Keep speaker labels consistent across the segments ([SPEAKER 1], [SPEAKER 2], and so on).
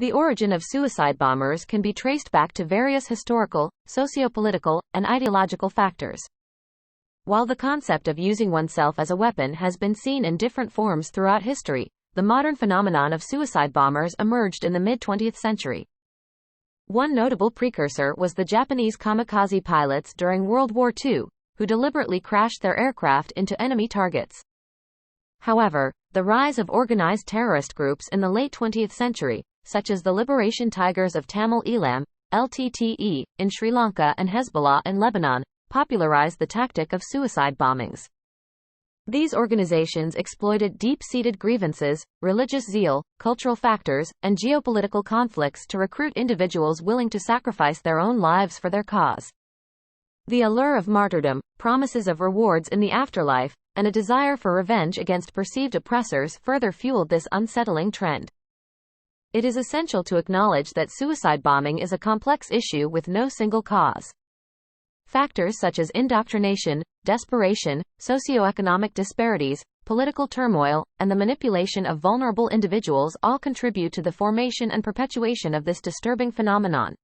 [SPEAKER 1] The origin of suicide bombers can be traced back to various historical, socio-political, and ideological factors. While the concept of using oneself as a weapon has been seen in different forms throughout history, the modern phenomenon of suicide bombers emerged in the mid-20th century. One notable precursor was the Japanese kamikaze pilots during World War II, who deliberately crashed their aircraft into enemy targets. However, the rise of organized terrorist groups in the late 20th century, such as the Liberation Tigers of Tamil Eelam, LTTE, in Sri Lanka and Hezbollah in Lebanon, popularized the tactic of suicide bombings. These organizations exploited deep-seated grievances, religious zeal, cultural factors, and geopolitical conflicts to recruit individuals willing to sacrifice their own lives for their cause. The allure of martyrdom, promises of rewards in the afterlife, and a desire for revenge against perceived oppressors further fueled this unsettling trend. It is essential to acknowledge that suicide bombing is a complex issue with no single cause. Factors such as indoctrination, desperation, socioeconomic disparities, political turmoil, and the manipulation of vulnerable individuals all contribute to the formation and perpetuation of this disturbing phenomenon.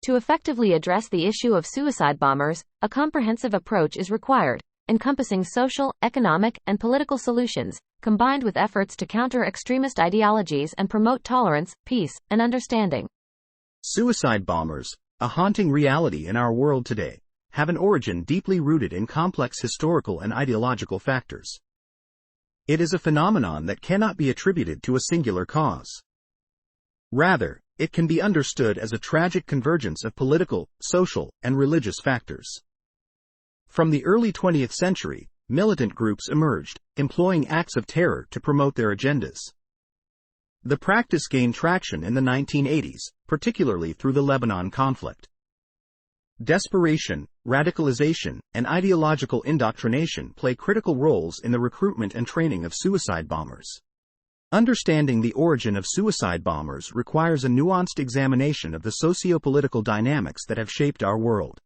[SPEAKER 1] To effectively address the issue of suicide bombers, a comprehensive approach is required, encompassing social, economic, and political solutions, combined with efforts to counter extremist ideologies and promote tolerance, peace, and understanding.
[SPEAKER 2] Suicide bombers, a haunting reality in our world today, have an origin deeply rooted in complex historical and ideological factors. It is a phenomenon that cannot be attributed to a singular cause. Rather, it can be understood as a tragic convergence of political, social, and religious factors. From the early 20th century, militant groups emerged, employing acts of terror to promote their agendas. The practice gained traction in the 1980s, particularly through the Lebanon conflict. Desperation, radicalization, and ideological indoctrination play critical roles in the recruitment and training of suicide bombers. Understanding the origin of suicide bombers requires a nuanced examination of the socio-political dynamics that have shaped our world.